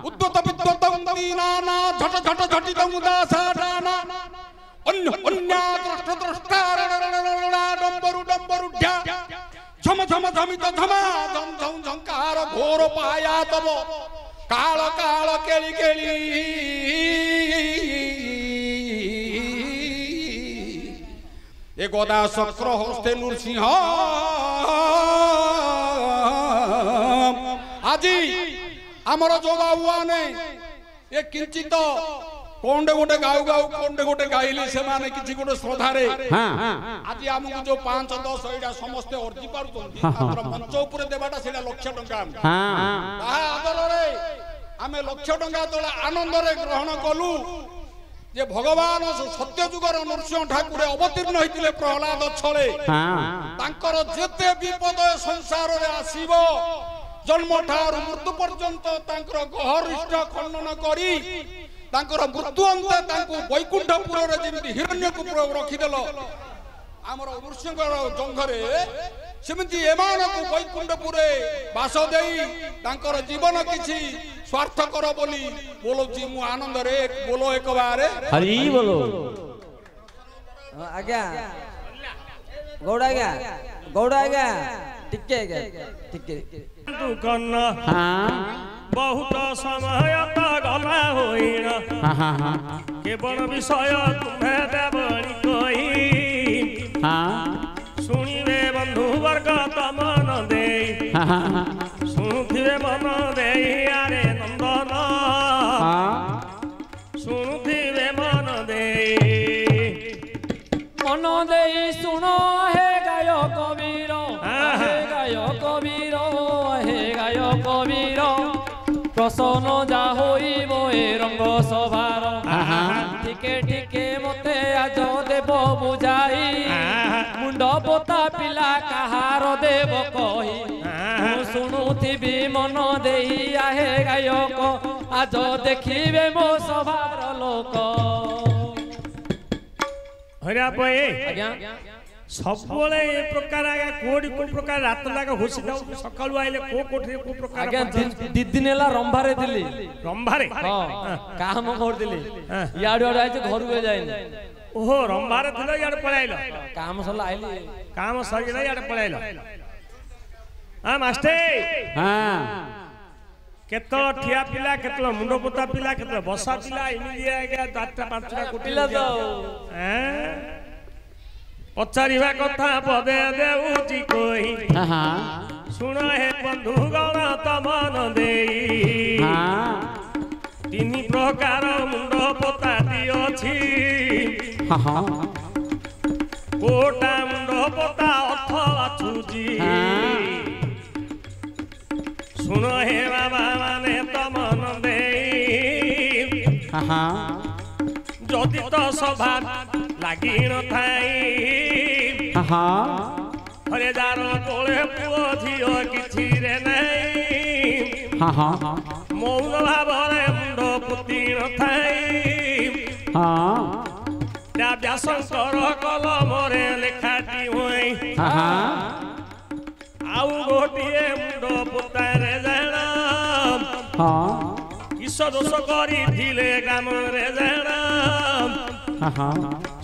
उद्दत विद्वत दीनाना झट झट झटित उदासाना अन्य अन्या दृष्ट दृष्टारणरणरणा डंबरु डंबरु ढ्या झम झम झमित झमा झम झम झंकार घोर पाया तब काल काल केली केली ए गदा चक्र हस्ते नृसिंह आजी आमर जो बाबुआ ने ये किंचित कोंडे गोटे गाऊ गाऊ कोंडे गोटे गाइले से माने किछि गोटे श्रद्धारे आज हमकु जो 5-10 एडा समस्त अर्जी पारुछन्ती मात्र मंच ऊपर देबाटा सेडा लक्ष टंका ताहा आदर रे आमे लक्ष टंका तोला आनंद रे ग्रहण कलु जे भगवान सत्य जुगर नृसिंह ठाकुर अवतीर्ण होइतिले प्रहलाद छळे तांकर जेते विपद संसार रे आसीबो जन्म ठार मृत्यु पर्यंत तांकर गहरिष्ठ खंडन करी तांकर मृत्यु अंत तांको वैकुंठपुर रे जेमिति हिरण्यकूप रखिदेल आमर नृसिंहर जंघरे सेमिति एमानकु वैकुंठपुरे वास देई तांकर जीवन किछि स्वार्थकर बोली बोलुची मु आनंद रे बोलो एक बारे हरि बोलो आज्ञा गौड़ा आज्ञा टिके दुकन बहुत समय गला होइण केवल विषय तुम्हें देवणी कही शुणिबे बंधु वर्ग तमन दे शुणुथिबे मन दे आरे नंदन शुणुथिबे मन दे शुणो हे गाय कबीर हे गाय कबीर हे गाय कबीर प्रसन्न जा होइबो ए रंग सभार टिके टिके मते आज देव बुझाई मुंड पोता पिला कहार देव कही शुणुथिबी मन देई आहे गायक आज देखिबे मो सभार लोक हरिया पए सबले ए प्रकार आगे कोडी को प्रकार रात लागे होसी जाउ सकाळु आइले को कोठे को प्रकार आगे दिनेला रंभारे दिली रंभारे हां काम कर दिली याडो याडो आइते घर के जाइनी ओहो रंभारे दिलो याड पळाइलो काम सला आइली काम सरिला याड पळाइलो हां मास्टर हां केतल ठिया पिला केतल मुंडो पोता पिला केतल बसा पिला इमिली आगे 4-5टा कोटिला तो हैं पचारिबा कथा पदे देउची कोई सुन हे बंधु गण तमन देई तीन प्रकार मुंड पोता दियोछि कोटा मुंड पोता अर्थ अछुजी सुन हे बाबा माने तमन देई जदि तो सभा लागी न थाई हरे जार कोले पुओ झियो किछि रे नै मौन भावरे मुंड पुति न थाई व्यासंकर कलमरे लेखाटी होई आउ गोटिए मुंड पुतारे जाना किस दोष करी थिले ग्राम रे जाना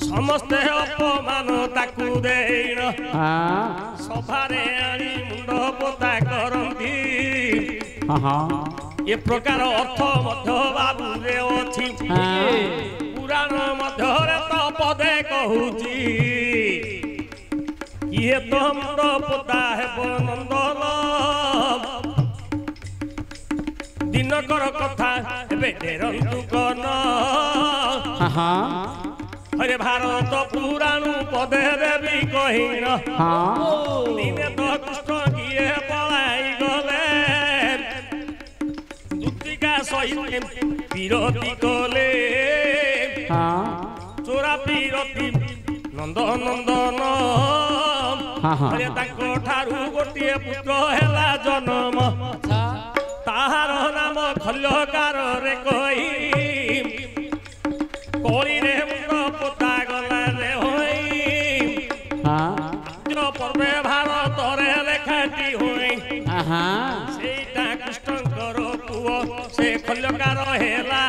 समस्ते अपमान ताकू देण सभारे आनी मुंड पोता करंती ए प्रकार अर्थ मध्य बाबू रे अछि पुराण मध्य रे तो पदे कहूची ये तो मुंड पोता हेबो नंदन दिनकर कथा हेबे डेरंतु कन हरे भारत पुराण पदे देवी कहिन दिने तो कृष्ण किए पलाई गले दुतिका सहित विरति कले चोरा विरति नंद नंदन हरे ताको ठारू गोटिए पुत्र हेला जन्म ताहार नाम खल्यकार रे कही कोली रे मुंड पोता गला रे होई जो पर्वे भारत रे लेखाटी होई सेटा कृष्णकर पुओ से खल्यकार हेला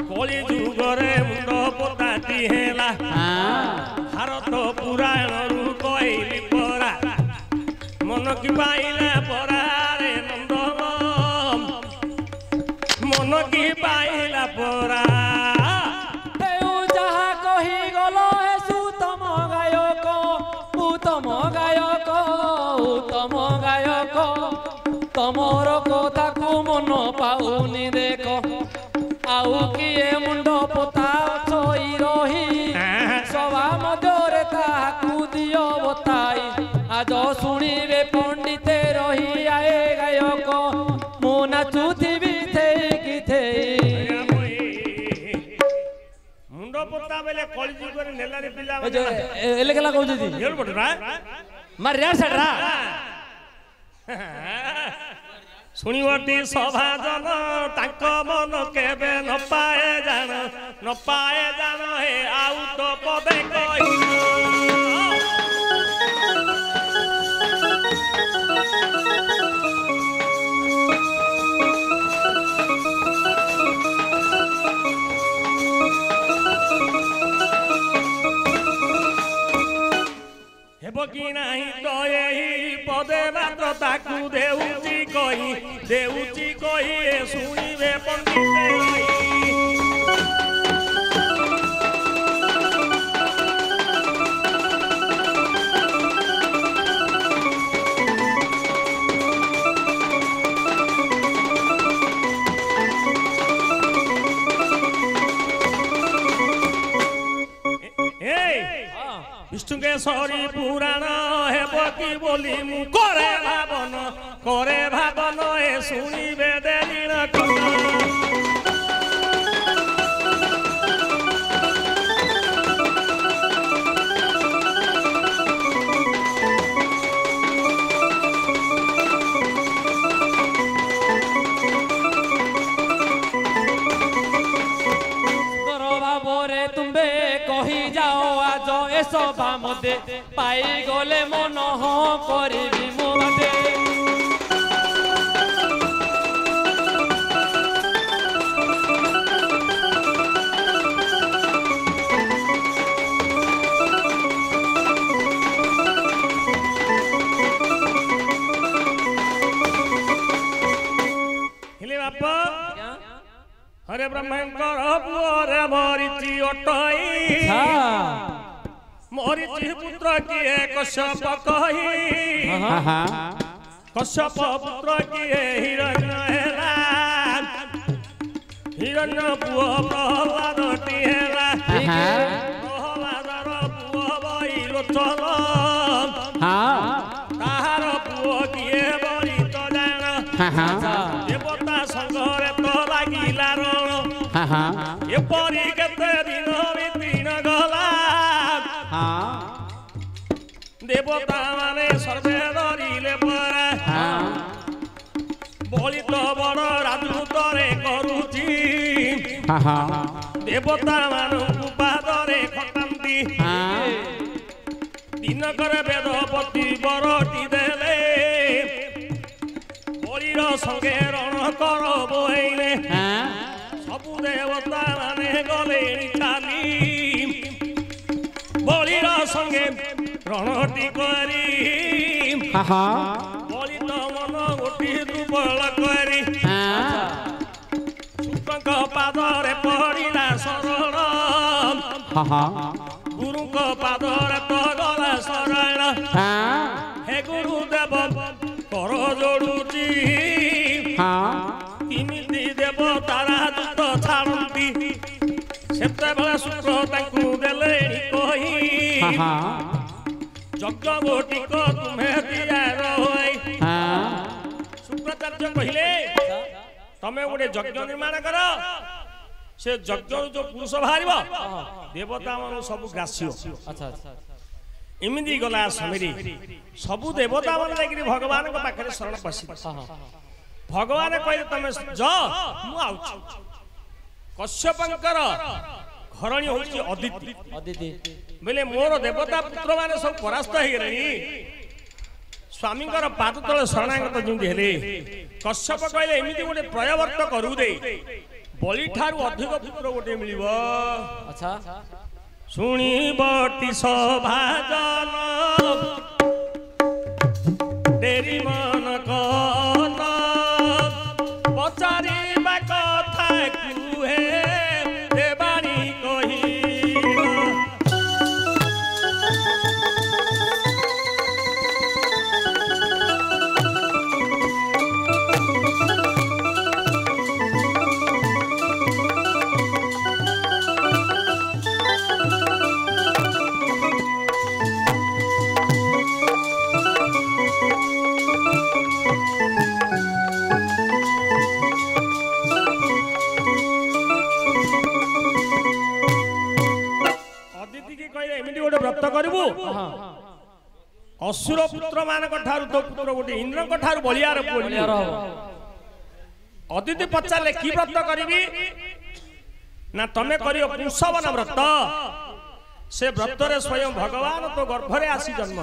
कोली जुगरे मुंड पोताटी हेला भारत पुराण रु कहली परा मन की पाइला परा रे नंदन मन की पाइला परा जहा कही गल हे सुतम गायक उत्तम गायक उत्तम गायक तमर कथा को मन पाउनी देख आउ किए मुंड पोता सोई रही सभा मध्य ताकू दियो बताई आज शुणिबे पंडिते रही आए गायक मु नाचुथिबी थेकी थे मुंड पोता बेले कली जुगर नेलारे पिला एले केला कहू दी हेल पडरा मार यार सडरा शुणिवती सभा जन ताक मन केबे न पाए जान हे आउ तो पदे कहि हेब कि नाही तो यही पदे मात्र ताकू देउची कही शुणिबे पंडिते रही विष्णुकेशरी पुराण हेब कि बोली मु करे भावन ए शुणिबे देरी न तुम्बे कही जाओ आज ए सभा मध्य पाई गले मन हो करी मो बाटे हरे ब्रह्मंकर पुरे मरीचि अटई मरीचि पुत्र किए कश्यप कही कश्यप पुत्र किए हिरण्य हेला हिरण्य पुओ प्रहलाद हेला प्रहलादर पुओ बैलोचन ताहार पुओ किए बरी तो जान देवता संगरे तो लागिला एपरी केते दिन बीतीन गला देवता माने सर्वे धरिले परा बलि तो बड़ राजूतरे करूची देवता मानू पादरे खटांती दिनकर वेदपति बरटी देले बलिर संगे रण कर बोइले सबु देवता माने गले चाली बलिर संगे रणटी करी बलि तो मन गोटी दुर्बल करी शुक्र पादरे पड़िला शरण गुरु पादरे तो गला शरण हे गुरुदेव कर जोड़ुची किमिति देव तारा दूत छाड़ती सेते बेले যজ্ঞ গোটিক তুমে দিয়া রই শুক্রাচার্য কহিলে তমে গোটে যজ্ঞ নির্মাণ কর से यज्ञ जो पुरुष बाहर देवता मान सब ग्राह्य इमिदी गला समय सबु देवता मान जाकि भगवान पाखे शरण पशि भगवान कहले तमे ज मु आउछु कश्यपंकर घरणी होची अदिति बेले मोर देवता पुत्र माने सब परास्त हे गेलनी स्वामी पाद तले शरणागत जिंदी हेले कश्यप कहले इमिदी गोटे प्रयवर्त करू दे बलि ठारू अधिक पुत्र गोटे मिलिबो अच्छा सुनी बटी सभाजन तेरी मन कन पचारी बा कथा कुहे देवानी कही व्रत करू असुर पुत्र मान तो पुत्र गोटे इंद्र बलियार अदिति पचारे कि व्रत करी ना तमे करियो पुंसवन व्रत से व्रत रे स्वयं भगवान तो गर्भ रे आसी जन्म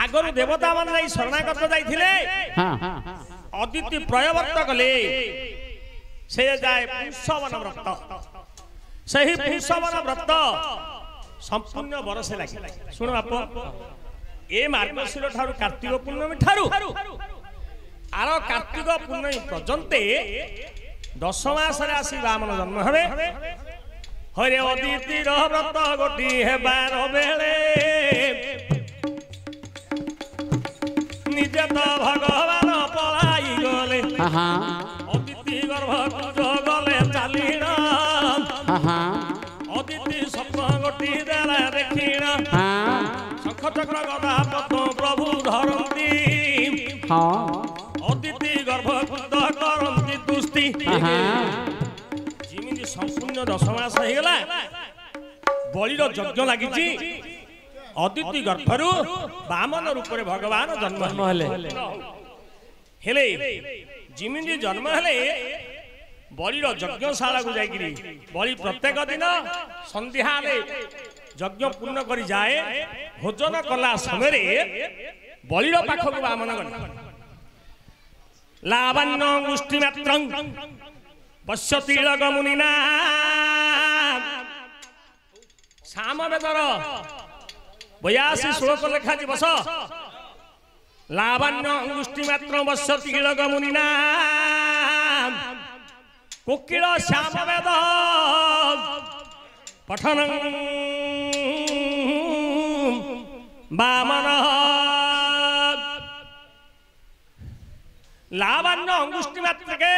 आगरु देवता मान जाई शरणागत जाइथिले अदिति प्रयवर्त कले से जाय पुंसवन व्रत सही पुंसवन व्रत संपूर्ण बरसे लगे शुण आप ए मार्गशीर ठारू कार्तिक पूर्णमी ठारू आर कार्तिक पूर्णमी पर्यंते 10 मास रे आसी वामन जन्म हवे हरे अदिति व्रत गोटी हेबार बेले निजे तो भगवान पलाई गले अदिति गर्भ जो गले चालीना अदिति स्वप्न गोटी देला देखिना शंख चक्र गदा पद्म प्रभु धरती अदिति गर्भ करती दुस्ती जिमिति संपूर्ण 10 मास हो गला बलिर यज्ञ लागिची अदिति गर्भरु वामन रूप रे भगवान जन्म हेले जिमिति जन्म हेले बलिर यज्ञशाला को जाइकिरी बलि प्रत्येक दिन संध्या यज्ञ पूर्ण करी जाए भोजन कला समय बलिर पाखक वामन गले लावण्य मुष्टि मात्र पश्यति लगमुनिना सामवेदर 82 श्लोक लेखा जी बस लावण्य मुष्टि मात्र पश्यति लगमुनिना कोकिल श्यामवेद पठन वामन लावण्य अंगुष्टि मात्र के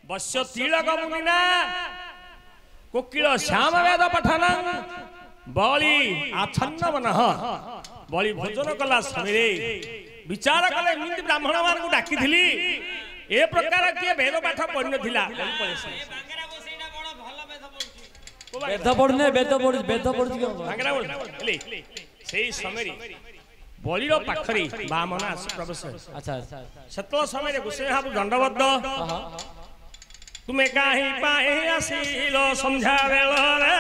वश्य तिलक मुनिना कोकिल श्यामवेद पठन बलि आच्छन्न मन बलि भोजन कला समय विचार कले ब्राह्मण मान को डाकी थी ए प्रकार किए वेद पाठ पढ़ी नथिला वेद पढ़ने वेद पढ़ से समय बलिर पाखरी वामन आसी प्रवेश अच्छा सेत समय गोसाई बाबू दंडबद्ध तुमे काहे पाए आसिलो समझा बेल रे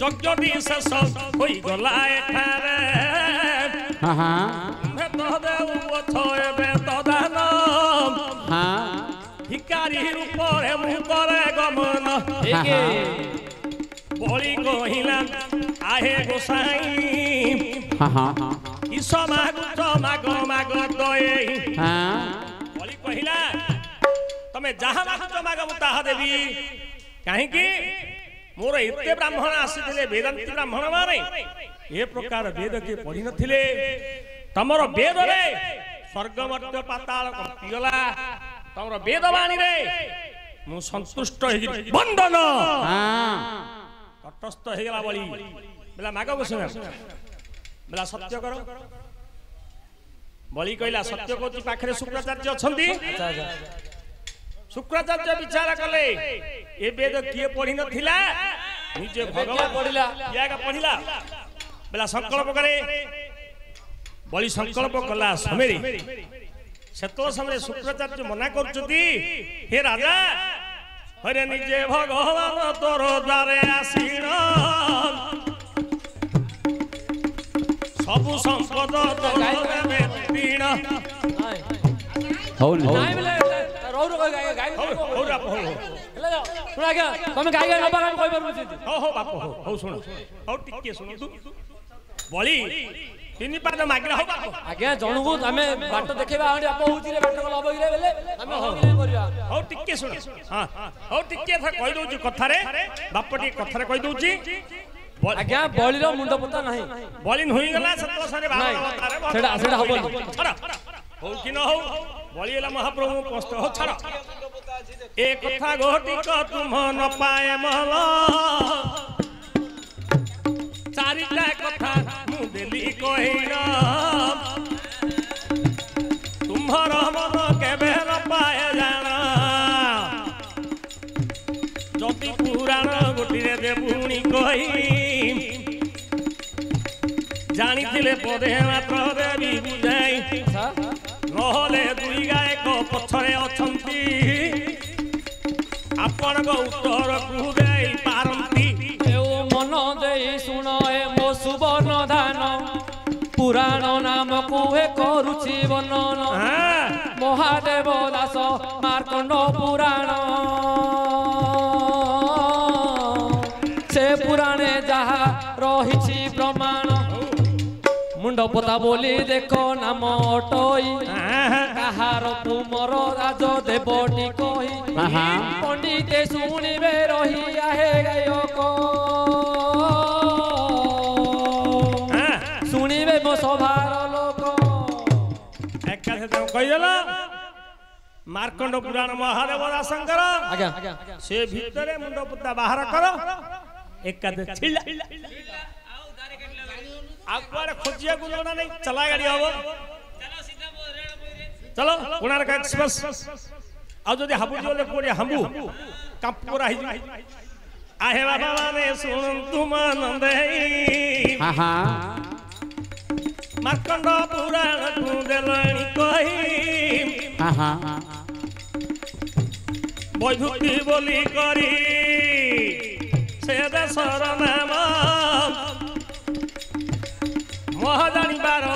यज्ञटी शेष होई गला एठारे भिकारी रूप मुरे गमन बलि कहिला आहे गोसाई ईश मागुच माग माग दये बलि कहिला तमे जहा मागुच माग मु ताहा देवी काहेकि मोर एते ब्राह्मण आसीथिले वेदांती ब्राह्मण माने ए प्रकार वेद के पढ़ी नथिले तमर वेद रे स्वर्ग मर्त्य पाताल कटिगला तमर वेदवाणी रे मु संतुष्ट हे वंदन ପ୍ରସ୍ତ ହେଇଗଲା ବଳି ବେଲା ମାଗ ବସିନା ବେଲା ସତ୍ୟ କର ବଳି କହିଲା ସତ୍ୟ କହୁଛି ପାଖରେ ଶୁକ୍ରାଚାର୍ଯ୍ୟ ଅଛନ୍ତି ଶୁକ୍ରାଚାର୍ଯ୍ୟ ବିଚାର କଲେ ଏ ବେଦ କିଏ ପଢି ନଥିଲା ନିଜେ ଭଗବାନ ପଢିଲା ପଢିଲା ବେଲା ସଂକଳ୍ପ କରେ ବଳି ସଂକଳ୍ପ କଲା ସମୟରେ ସେତେବେଳେ ସମୟରେ ଶୁକ୍ରାଚାର୍ଯ୍ୟ ମନା କରୁଛନ୍ତି ହେ ରାଜା ହରେ ନିଜେ ଭଗବାନ ତୋର ଦ୍ୱାରେ ଆସିଣ ସବୁ ସମ୍ପଦ ତୋର ଦେବେ ତିଣ ହଉନି ନାଇଁ ବେଲେ ରହୁର ଗାଇ ଗାଇ ହଉରା ହଉ ହେଲେ ଶୁଣ ଆଜ୍ଞା ତମେ ଗାଇ ଗାଇ ନବା କାମ କହି ପାରୁଛି ହଉ ବାପ ହଉ ଶୁଣ ହଉ ଟିକେ ଶୁଣନ୍ତୁ ବଳି ତିନି ପାଦ ମାଗିଲା ହଉ ବାପ ଆଜ୍ଞା ଜଣକୁ ଆମେ ବାଟ ଦେଖେଇବା ଆଣ୍ଡି ବାପ ହଉଛି ରେ ବାଟ କଲ ଅବଗିରେ ବେଲେ ଆମେ ହଙ୍ଗିଲେ କରିବା ହଉ ଟିକେ ଶୁଣ ହଁ ହଉ ଟିକେ କହି ଦଉଛି କଥାରେ ବାପ ଟିକେ କଥାରେ କହି ଦଉଛି ଆଜ୍ଞା ବଳିର ମୁଣ୍ଡ ପତା ନାହିଁ ବଳି ନୁହିଁ ଗଲା ସତସାରେ ସେଟା ସେଟା ହବନି ଛାଡ଼ ହଉ କି ନ ହଉ ବଳି ହେଲା ମହାପ୍ରଭୁ କଷ୍ଟ ହଉ ଛାଡ଼ ଏ କଥା ଘଟିକ ତୁମ ନ ପାଏ ମଲ ଚାରିଟା କଥା ମୁଁ ଦେଲି କହିଣ ତୁମର ମନ କେବେ ନ ପାଏ ଜାଣ ଯଦି ପୁରାଣ ଗୋଟିରେ ଦେବୁଣି କହି ଜାଣିଥିଲେ ପଦେ ମାତ୍ର ଦେବି ବୁଝାଇ ନହେଲେ ଦୁଇ ଗାୟକ ପଛରେ ଅଛନ୍ତି ଆପଣଙ୍କ ଉତ୍ତରକୁ ଦେଇ ପାରନ୍ତି ମନ ଦେଇ ଶୁଣ ଏ ମୋ ସୁବର୍ଣ୍ଣ ଧାନ ପୁରାଣ ନାମକୁ ହେ କରୁଛି ବର୍ଣ୍ଣନ ମହାଦେବ ଦାସ ମାର୍କଣ୍ଡ ପୁରାଣ ସେ ପୁରାଣେ ଯାହା ରହିଛି ପ୍ରମାଣ ମୁଣ୍ଡ ପତା ବୋଲି ଦେଖ ନାମ ଅଟଇ କାହାର ତୁମର ରାଜ ଦେବଟି କହି ପଣ୍ଡିତେ ଶୁଣିବେ ରହିଆ ହେ ଗାୟକ ଶୁଣିବେ ମୋ ସଭାର ଲୋକ ଏକାଥରେ ତାଙ୍କୁ କହିଦେଲ ମାର୍କଣ୍ଡ ପୁରାଣ ମହାଦେବ ଦାସଙ୍କର ଆଜ୍ଞା ସେ ଭିତରେ ମୁଣ୍ଡ ପୋତା ବାହାର କର ଏକାଥରେ ଛିଲା ଆଉ କୁଆଡେ ଖୋଜିବାକୁ ଜଣା ନାହିଁ ଚଲା ଗାଡି ହବ ଚलो କୋଣାର୍କ ଏକ୍ସପ୍ରେସ ଆଉ ଯଦି ହାବୁଡ଼ି ଗଲେ କୋଡିଏ ହାඹୁ କାମ୍ପୁରା ହେଇଯିବ ଆହେ ବାବା ମାନେ ଶୁଣନ୍ତୁ ମାନନ୍ଦେଇ ମାର୍କଣ୍ଡ ପୁରାଣକୁ ଦେଲଣି କହି ବୈଭୂତି ବୋଲି କରି ସେ ଦେଶର ନାମ ମହାଜାଣିବାର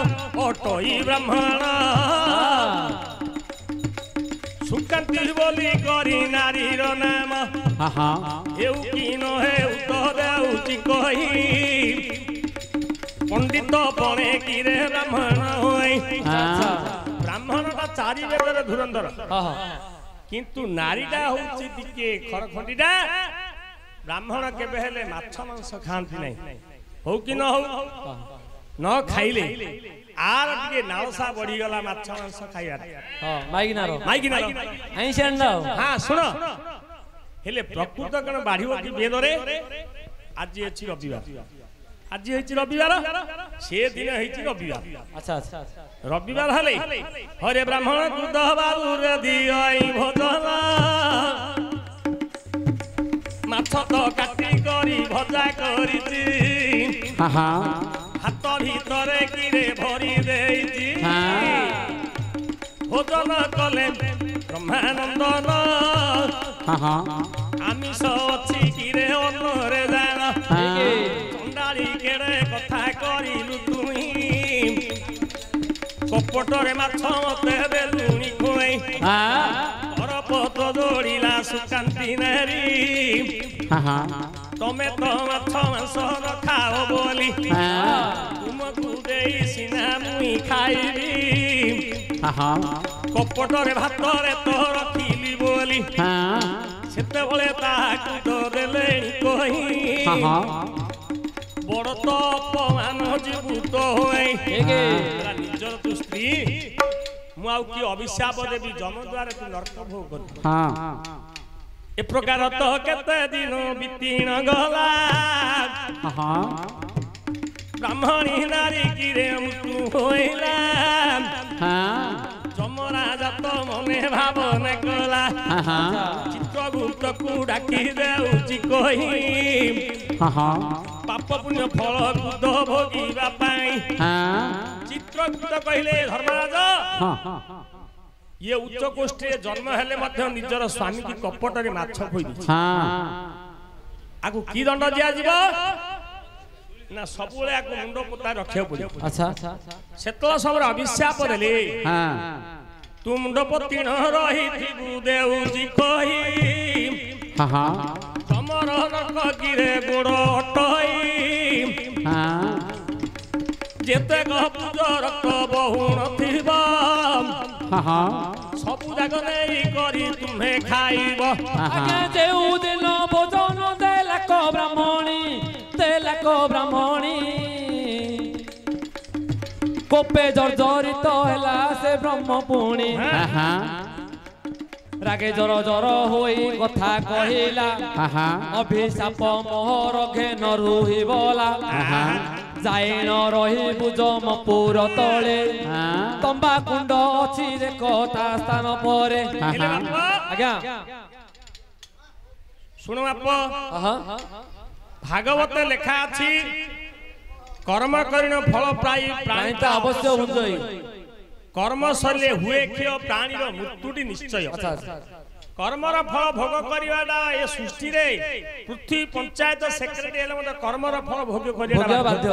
ଅଟଇ ବ୍ରାହ୍ମଣ ସୁକାନ୍ତି ବୋଲି କରି ନାରୀର ନାମ ହେଉ କି ନ ହେଉ ତ ଦେଉଛି କହି ପଣ୍ଡିତ ପଣେ କିରେ ବ୍ରାହ୍ମଣ ହୋଇ ବ୍ରାହ୍ମଣଟା ଚାରି ବେଦରେ ଧୁରନ୍ଧର କିନ୍ତୁ ନାରୀଟା ହଉଛି ଟିକେ ଖରଖଣ୍ଡିଟା ବ୍ରାହ୍ମଣ କେବେ ହେଲେ ମାଛ ମାଂସ ଖାଆନ୍ତି ନାହିଁ ହଉ କି ନ ହଉ ନ ଖାଇଲେ ଆର ଟିକେ ନାଳସା ବଢିଗଲା ମାଛ ମାଂସ ଖାଇବାରେ ହଁ ଶୁଣ ହେଲେ ପ୍ରକୃତ କଣ ବାଢିବ କି ବେଦରେ ଆଜି ଅଛି ରବିବାର ଆଜି ହେଇଛି ରବିବାର ସେ ଦିନ ହେଇଛି ରବିବାର ରବିବାର ହେଲେ ହରେ ବ୍ରାହ୍ମଣ କୃତ ବାବୁରେ ଦିଅଇ ଭୋଜନ ମାଛ ତ କାଟି କରି ଭଜା କରିଛି ହାତ ଭିତରେ କିରେ ଭରି ଦେଇଛି ଭୋଜନ କଲେ ବ୍ରହ୍ମାନନ୍ଦନ ଆମିଷ ଅଛି କିରେ ଅନ୍ନରେ ଜାଣ ଚଣ୍ଡାଳି କେଡ଼େ କଥା କରିଲୁ ତୁଇ କପଟରେ ମାଛ ମତେ ଦେଲୁଣି ଖୁଆଇ ପରପତ ଯୋଡ଼ିଲା ସୁକାନ୍ତି ନାରୀ ତମେ ତ ମାଛ ମାଂସ ନ ଖାଅ ବୋଲି ତୁମକୁ ଦେଇ ସିନା ମୁଇଁ ଖାଇବି କପଟରେ ଭାତରେ ତ ରଖିଲି ବୋଲି ସେତେବେଳେ ତାହାକୁ ତ ଦେଲେଣି କହି ବଡ ତ ଅପମାନ ଯିବୁ ତ ହୋଇ ନିଜର ତୁ ସ୍ତ୍ରୀ ମୁଁ ଆଉ କି ଅଭିଶାପ ଦେବି ଜମ ଦ୍ୱାରା ତୁ ନର୍କ ଭୋଗ କରିବୁ ए प्रकार तो केते दिन बीतीन गला ब्राह्मणी नारी किरे मृत्यु होइला जमरा जात मने भावन कला चित्रगुप्त को डाकी देउची कहि पाप पुण्य फल कुद भोगिबा पाई चित्रगुप्त कहिले धर्मराज ये उच्च कोष्ठी जन्म हेले मध्य निजर स्वामी की कपटरे माछ खोई दी आगु की दंड दिया जीव ना सबुले आगु मुंड पोता रखियो पड़ियो अच्छा सेतला समर अभिशाप देले तू मुंड पोती न रही थिबु देउजी कहि तमर नक गिरे गोड़ अटई जेते गपुज रक्त बहुण थिबा सबु जाग नहीं करी तुम्हें खाइब आगे जेउ दिन भोजन देला को ब्राह्मणी कोपे जर्जरित होला से ब्रह्म पुणी रागे जर जर होई कथा कहिला अभिशाप मोहर घेन रुहिबला जाए न रही बुझम पुर तले तंबा कुंड अच्छी देख ता स्थान पर आज्ञा शुण बाप भागवत लेखा अछि कर्म करिन फल प्राई प्राणी अवश्य बुझई कर्म सरले हुए क्षय प्राणी रो मृत्युटी निश्चय कर्मर फल भोग करिवाडा ए सृष्टि रे पृथ्वी पंचायत सेक्रेटरी हेले मत कर्मर फल भोग करिवाडा बाध्य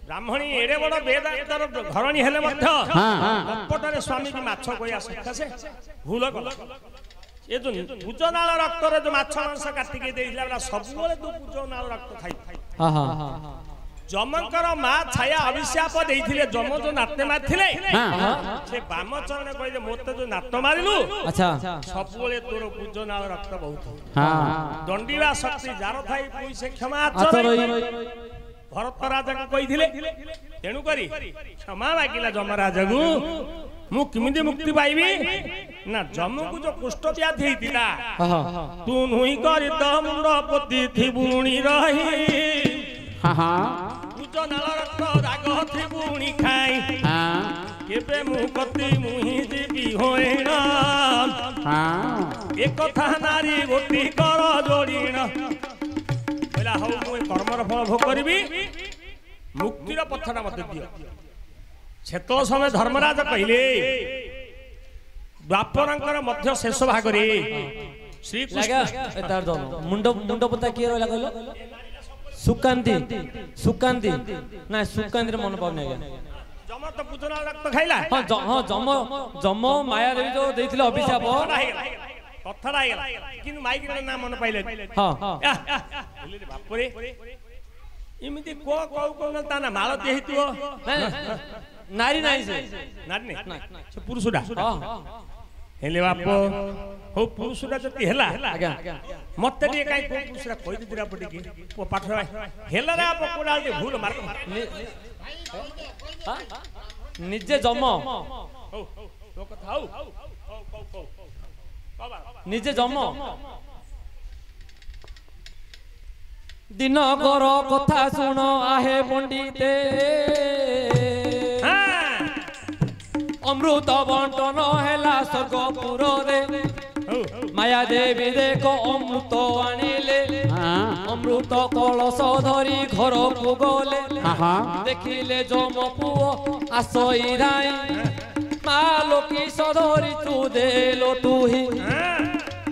ब्राह्मणी एडे बड़ वेदांतर घरणी हेले मत कपटरे स्वामी की माछ कोया सकासे भूल कल ए जो पूजनाल रक्त रे जो माछ मांस काटी के देइला सब बेले तू पूजनाल रक्त खाई जमकर मा छाया अभिशाप देइथिले जम जो नाते मारथिले से बामचरण कहिले मोते जो नात मारिलु अच्छा सब बेले तोर पूजनाल रक्त बहुत दंडीवा शक्ति जार थाई पुई से क्षमा आचरई भरत राजा को कहिथिले तेनु करी क्षमा मागिला जमराज को मु किमिदे मुक्ति पाइबी ना जम्मू को जो कुष्ठ व्याधि हेतिला तू नुई करी त मुंड पति थिबुणी रही पूजनाल रक्त राग थिबुणी खाई केबे मु कति मुहि जीवी होइण एक कथा नारी गोटी कर जोड़ीण बोला हो मु कर्मर फल भोग करबी मुक्तिर पथटा मते दियो सेतो समय धर्मराज कहिले द्वापरंकर मध्य शेष भाग रे श्री कृष्ण मुंड मुंड पता किए रहला कहलो सुकांती ना सुकांती रे मन पाउने जम तो पूजना रक्त खाइला हां जम माया देवी जो देथिले अभिशाप कथरा आइला किन माइक रे नाम मन पाइले हां बोले बाप रे इमिति को ता ना मालती हेतियो नारी नाही से नारी नहीं से पुरुषडा हेले बाप हो पुरुषडा जति हेला आज्ञा मते रे काई को पुरुषडा कहि दिरा पटी की पाठ हेला रे आप कोडाल दे भूल मार निजे जम हो तो कथा हो निजे जम दिन कर कथा सुन आहे पंडिते अमृत बंटन हेला स्वर्गपुर रे माया देवी देख अमृत आनिले अमृत कलश धरी घर को गले देखिले जम पुओ आसई राई मालो की सधरी तू देलो तू ही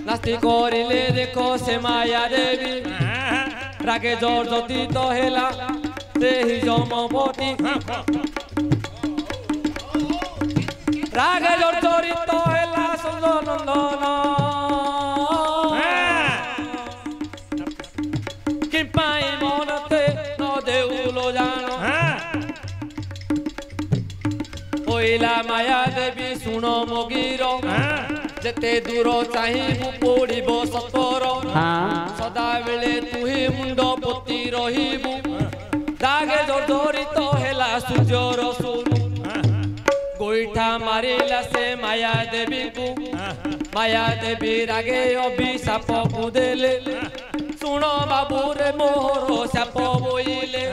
नास्ति करिले देखो से माया देवी रागे जोर जति तो हेला ते ही जमपति रागे जोर चरित हेला सुंदर कि पाई मनते न देउलो जान ओइला माया देवी सुन मोगीर जेते दूर चाहिबु पड़िबो सतर सदा बेले तुही मुंड पति रहिबु रागे जर्जरित हेला सूर्यर सुनु गोईठा मारिला से माया देवी को माया देवी रागे अभिशाप देले शुण बाबू रे मोहर शाप बोइले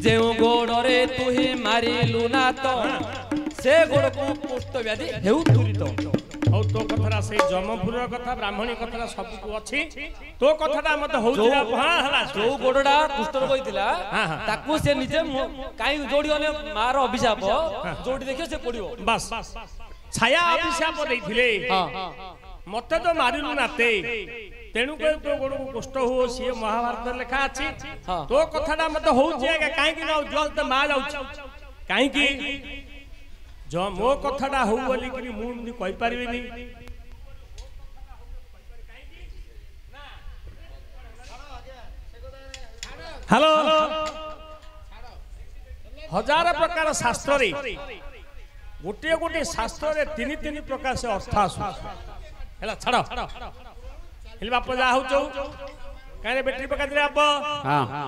जे गोड़े तु ही मारिलु ना तो से गोड़ को कुष्ठ व्याधि हेउ तुरित हौ तो कथरा से जमपुर कथा ब्राह्मणी कथा सब को अछि तो कथाटा मते हौ हां हला जो गोडडा कुष्ठ रोग होइतिला ताकू से निजे काई जोडी ओने मार अभिशाप जोडी देखियो से पडियो बस छाया अभिशाप देथिले मते तो मारिलु नाते तेणु को तो गोड़ को कुष्ठ हो सी महाभारत लिखा अछि तो कथाटा मते हौ जे काई कि न जल त मा जाउ काई कि जो मो कथाटा हो बोली कि मु नि कहि परिबिनी हेलो हजार प्रकार शास्त्र रे गोटे गोटे शास्त्र रे तीन तीन प्रकार से अर्थ आसु हैला छाड़ो हिल बाप जा हो चौ काने बैटरी पका दे आप हां